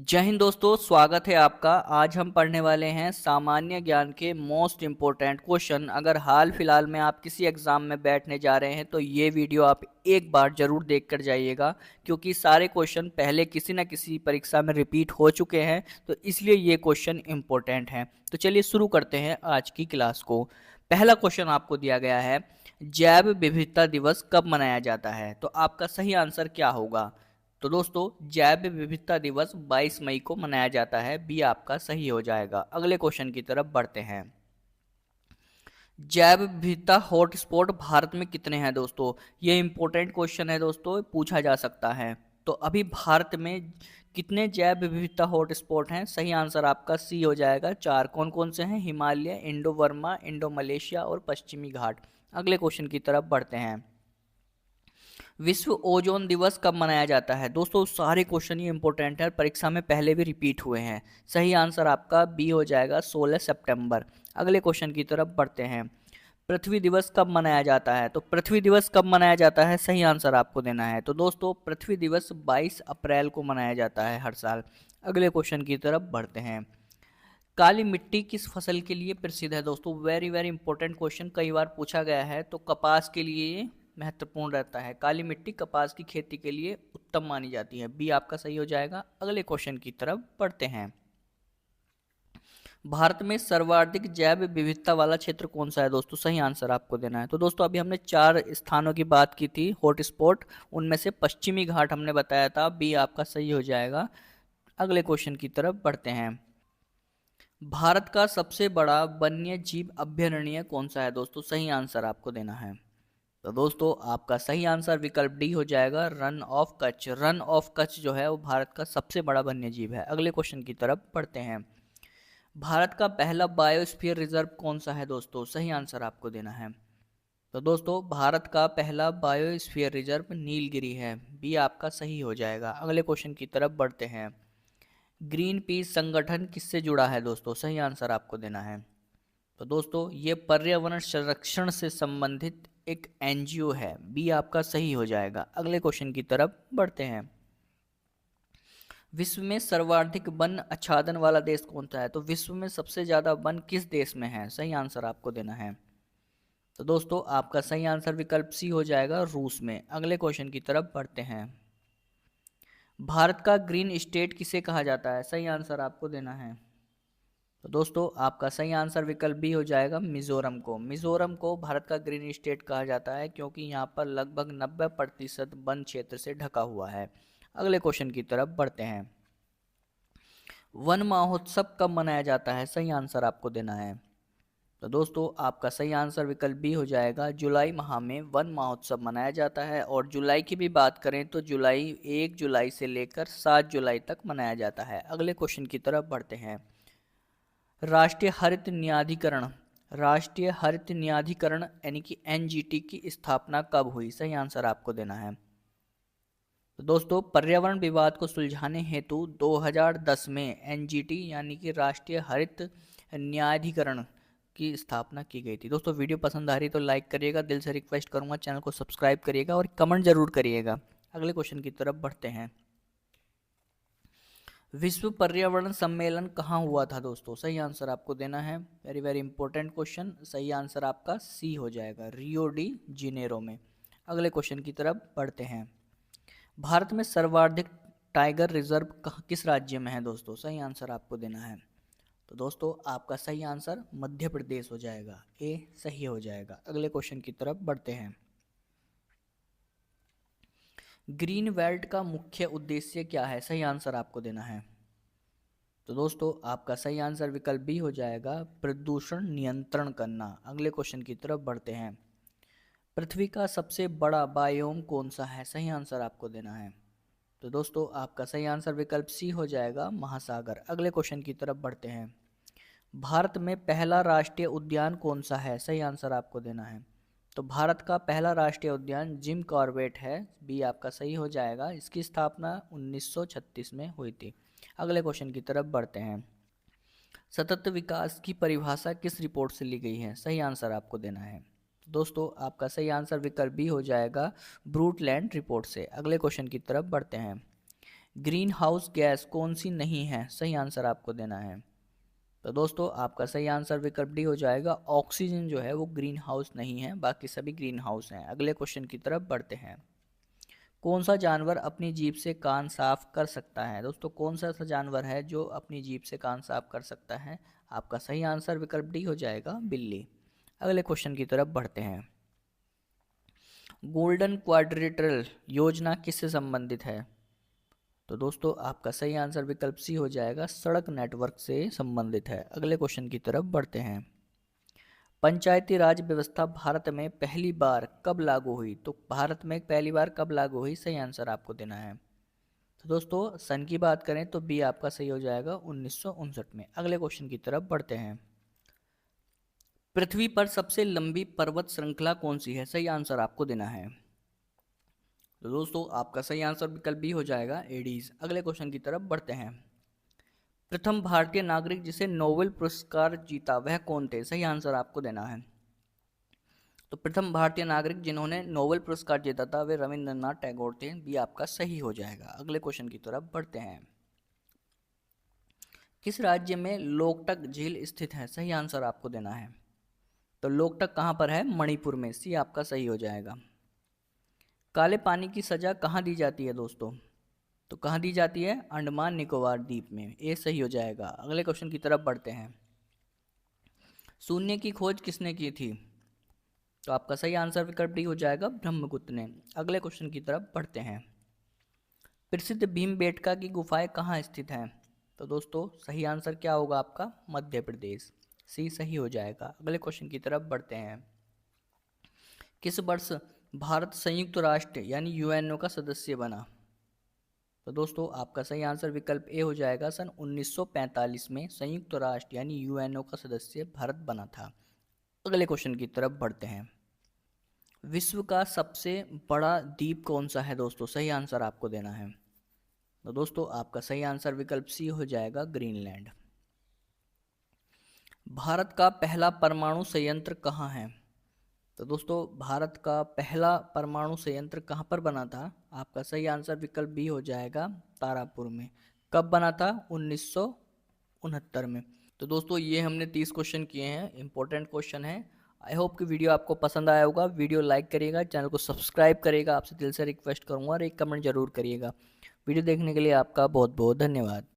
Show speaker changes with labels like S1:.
S1: जय हिंद दोस्तों, स्वागत है आपका। आज हम पढ़ने वाले हैं सामान्य ज्ञान के मोस्ट इम्पोर्टेंट क्वेश्चन। अगर हाल फिलहाल में आप किसी एग्जाम में बैठने जा रहे हैं तो ये वीडियो आप एक बार जरूर देख कर जाइएगा, क्योंकि सारे क्वेश्चन पहले किसी न किसी परीक्षा में रिपीट हो चुके हैं, तो इसलिए ये क्वेश्चन इम्पोर्टेंट हैं। तो चलिए शुरू करते हैं आज की क्लास को। पहला क्वेश्चन आपको दिया गया है, जैव विविधता दिवस कब मनाया जाता है? तो आपका सही आंसर क्या होगा? तो दोस्तों, जैव विविधता दिवस 22 मई को मनाया जाता है। बी आपका सही हो जाएगा। अगले क्वेश्चन की तरफ बढ़ते हैं। जैव विविधता हॉटस्पॉट भारत में कितने हैं दोस्तों? ये इंपॉर्टेंट क्वेश्चन है दोस्तों, पूछा जा सकता है। तो अभी भारत में कितने जैव विविधता हॉटस्पॉट हैं? सही आंसर आपका सी हो जाएगा। 4। कौन कौन से हैं? Himalaya, Indo Burma, Indo Malaysia और पश्चिमी घाट। अगले क्वेश्चन की तरफ बढ़ते हैं। विश्व ओजोन दिवस कब मनाया जाता है? दोस्तों, सारे क्वेश्चन ये इंपॉर्टेंट है, परीक्षा में पहले भी रिपीट हुए हैं। सही आंसर आपका बी हो जाएगा, 16 सितंबर। अगले क्वेश्चन की तरफ बढ़ते हैं। पृथ्वी दिवस कब मनाया जाता है? तो पृथ्वी दिवस कब मनाया जाता है, सही आंसर आपको देना है। तो दोस्तों, पृथ्वी दिवस 22 अप्रैल को मनाया जाता है हर साल। अगले क्वेश्चन की तरफ बढ़ते हैं। काली मिट्टी किस फसल के लिए प्रसिद्ध है? दोस्तों, वेरी वेरी इंपॉर्टेंट क्वेश्चन, कई बार पूछा गया है। तो कपास के लिए ये महत्वपूर्ण रहता है। काली मिट्टी कपास की खेती के लिए उत्तम मानी जाती है। बी आपका सही हो जाएगा। अगले क्वेश्चन की तरफ बढ़ते हैं। भारत में सर्वाधिक जैव विविधता वाला क्षेत्र कौन सा है? दोस्तों, सही आंसर आपको देना है। तो दोस्तों, अभी हमने 4 स्थानों की बात की थी हॉटस्पॉट, उनमें से पश्चिमी घाट हमने बताया था। बी आपका सही हो जाएगा। अगले क्वेश्चन की तरफ बढ़ते हैं। भारत का सबसे बड़ा वन्य जीव अभयारण्य कौन सा है? दोस्तों, सही आंसर आपको देना है। तो दोस्तों, आपका सही आंसर विकल्प डी हो जाएगा, run of Kutch. Run of Kutch जो है वो भारत का सबसे बड़ा वन्य जीव है। अगले क्वेश्चन की तरफ बढ़ते हैं। भारत का पहला बायोस्फीयर रिजर्व कौन सा है? दोस्तों, सही आंसर आपको देना है। तो दोस्तों, भारत का पहला बायोस्फीयर रिजर्व नीलगिरी है। बी आपका सही हो जाएगा। अगले क्वेश्चन की तरफ बढ़ते हैं। ग्रीन पीस संगठन किससे जुड़ा है? दोस्तों, सही आंसर आपको देना है। तो दोस्तों, ये पर्यावरण संरक्षण से संबंधित एक एनजीओ है। बी आपका सही हो जाएगा। अगले क्वेश्चन की तरफ बढ़ते हैं। विश्व में सर्वाधिक वन आच्छादन वाला देश कौन सा है? तो विश्व में सबसे ज्यादा वन किस देश में है? सही आंसर आपको देना है। तो दोस्तों, आपका सही आंसर विकल्प सी हो जाएगा, रूस में। अगले क्वेश्चन की तरफ बढ़ते हैं। भारत का ग्रीन स्टेट किसे कहा जाता है? सही आंसर आपको देना है। तो दोस्तों, आपका सही आंसर विकल्प बी हो जाएगा, मिजोरम को। मिजोरम को भारत का ग्रीन स्टेट कहा जाता है क्योंकि यहाँ पर लगभग 90% वन क्षेत्र से ढका हुआ है। अगले क्वेश्चन की तरफ बढ़ते हैं। वन महोत्सव कब मनाया जाता है? सही आंसर आपको देना है। तो दोस्तों, आपका सही आंसर विकल्प बी हो जाएगा, जुलाई माह में वन महोत्सव मनाया जाता है। और जुलाई की भी बात करें तो 1 जुलाई से लेकर 7 जुलाई तक मनाया जाता है। अगले क्वेश्चन की तरफ बढ़ते हैं। राष्ट्रीय हरित न्यायाधिकरण यानी कि एनजीटी की स्थापना कब हुई? सही आंसर आपको देना है। तो दोस्तों, पर्यावरण विवाद को सुलझाने हेतु 2010 में एनजीटी यानी कि राष्ट्रीय हरित न्यायाधिकरण की स्थापना की गई थी। दोस्तों, वीडियो पसंद आ रही तो लाइक करिएगा, दिल से रिक्वेस्ट करूंगा, चैनल को सब्सक्राइब करिएगा और कमेंट जरूर करिएगा। अगले क्वेश्चन की तरफ बढ़ते हैं। विश्व पर्यावरण सम्मेलन कहाँ हुआ था? दोस्तों, सही आंसर आपको देना है। वेरी वेरी इंपॉर्टेंट क्वेश्चन, सही आंसर आपका सी हो जाएगा, रियो डी जिनेरो में। अगले क्वेश्चन की तरफ बढ़ते हैं। भारत में सर्वाधिक टाइगर रिजर्व किस राज्य में है? दोस्तों, सही आंसर आपको देना है। तो दोस्तों, आपका सही आंसर मध्य प्रदेश हो जाएगा, ए सही हो जाएगा। अगले क्वेश्चन की तरफ बढ़ते हैं। ग्रीन बेल्ट का मुख्य उद्देश्य क्या है? सही आंसर आपको देना है। तो दोस्तों, आपका सही आंसर विकल्प बी हो जाएगा, प्रदूषण नियंत्रण करना। अगले क्वेश्चन की तरफ बढ़ते हैं। पृथ्वी का सबसे बड़ा बायोम कौन सा है? सही आंसर आपको देना है। तो दोस्तों, आपका सही आंसर विकल्प सी हो जाएगा, महासागर। अगले क्वेश्चन की तरफ बढ़ते हैं। भारत में पहला राष्ट्रीय उद्यान कौन सा है? सही आंसर आपको देना है। तो भारत का पहला राष्ट्रीय उद्यान जिम कॉर्बेट है। बी आपका सही हो जाएगा। इसकी स्थापना 1936 में हुई थी। अगले क्वेश्चन की तरफ बढ़ते हैं। सतत विकास की परिभाषा किस रिपोर्ट से ली गई है? सही आंसर आपको देना है। दोस्तों, आपका सही आंसर विकल्प बी हो जाएगा, ब्रूटलैंड रिपोर्ट से। अगले क्वेश्चन की तरफ बढ़ते हैं। ग्रीन हाउस गैस कौन सी नहीं है? सही आंसर आपको देना है। तो दोस्तों आपका सही आंसर विकल्प डी हो जाएगा, ऑक्सीजन जो है वो ग्रीन हाउस नहीं है, बाकी सभी ग्रीन हाउस हैं। अगले क्वेश्चन की तरफ बढ़ते हैं। कौन सा जानवर अपनी जीभ से कान साफ कर सकता है? दोस्तों कौन सा ऐसा जानवर है जो अपनी जीभ से कान साफ कर सकता है? आपका सही आंसर विकल्प डी हो जाएगा, बिल्ली। अगले क्वेश्चन की तरफ बढ़ते हैं। गोल्डन क्वाड्रिलेटरल योजना किससे संबंधित है? तो दोस्तों आपका सही आंसर विकल्प सी हो जाएगा, सड़क नेटवर्क से संबंधित है। अगले क्वेश्चन की तरफ बढ़ते हैं। पंचायती राज व्यवस्था भारत में पहली बार कब लागू हुई? तो भारत में पहली बार कब लागू हुई? सही आंसर आपको देना है। तो दोस्तों सन की बात करें तो बी आपका सही हो जाएगा, 1959 में। अगले क्वेश्चन की तरफ बढ़ते हैं। पृथ्वी पर सबसे लंबी पर्वत श्रृंखला कौन सी है? सही आंसर आपको देना है। तो दोस्तों आपका सही आंसर विकल्प बी हो जाएगा, एडीज। अगले क्वेश्चन की तरफ बढ़ते हैं। प्रथम भारतीय नागरिक जिसे नोबेल पुरस्कार जीता वह कौन थे? सही आंसर आपको देना है। तो प्रथम भारतीय नागरिक जिन्होंने नोबेल पुरस्कार जीता था वे रविंद्रनाथ टैगोर थे। बी आपका सही हो जाएगा। अगले क्वेश्चन की तरफ बढ़ते हैं। किस राज्य में लोकटक झील स्थित है? सही आंसर आपको देना है। तो लोकटक कहाँ पर है? मणिपुर में। सी आपका सही हो जाएगा। काले पानी की सजा कहाँ दी जाती है दोस्तों? तो कहाँ दी जाती है? अंडमान निकोबार द्वीप में। ए सही हो जाएगा। अगले क्वेश्चन की तरफ बढ़ते हैं। शून्य की खोज किसने की थी? तो आपका सही आंसर विकल्प डी हो जाएगा, ब्रह्मगुप्त ने। अगले क्वेश्चन की तरफ बढ़ते हैं। प्रसिद्ध भीमबेटका की गुफाएं कहाँ स्थित हैं? तो दोस्तों सही आंसर क्या होगा आपका? मध्य प्रदेश। सी सही हो जाएगा। अगले क्वेश्चन की तरफ बढ़ते हैं। किस वर्ष भारत संयुक्त राष्ट्र यानी यूएनओ का सदस्य बना? तो दोस्तों आपका सही आंसर विकल्प ए हो जाएगा, सन 1945 में संयुक्त राष्ट्र यानी यूएनओ का सदस्य भारत बना था। अगले क्वेश्चन की तरफ बढ़ते हैं। विश्व का सबसे बड़ा द्वीप कौन सा है दोस्तों? सही आंसर आपको देना है। तो दोस्तों आपका सही आंसर विकल्प सी हो जाएगा, ग्रीनलैंड। भारत का पहला परमाणु संयंत्र कहाँ है? तो दोस्तों भारत का पहला परमाणु संयंत्र कहाँ पर बना था? आपका सही आंसर विकल्प बी हो जाएगा, तारापुर में। कब बना था? 1969 में। तो दोस्तों ये हमने 30 क्वेश्चन किए हैं, इंपॉर्टेंट क्वेश्चन है। आई होप कि वीडियो आपको पसंद आया होगा। वीडियो लाइक करिएगा, चैनल को सब्सक्राइब करिएगा, आपसे दिल से रिक्वेस्ट करूंगा, और एक कमेंट जरूर करिएगा। वीडियो देखने के लिए आपका बहुत बहुत धन्यवाद।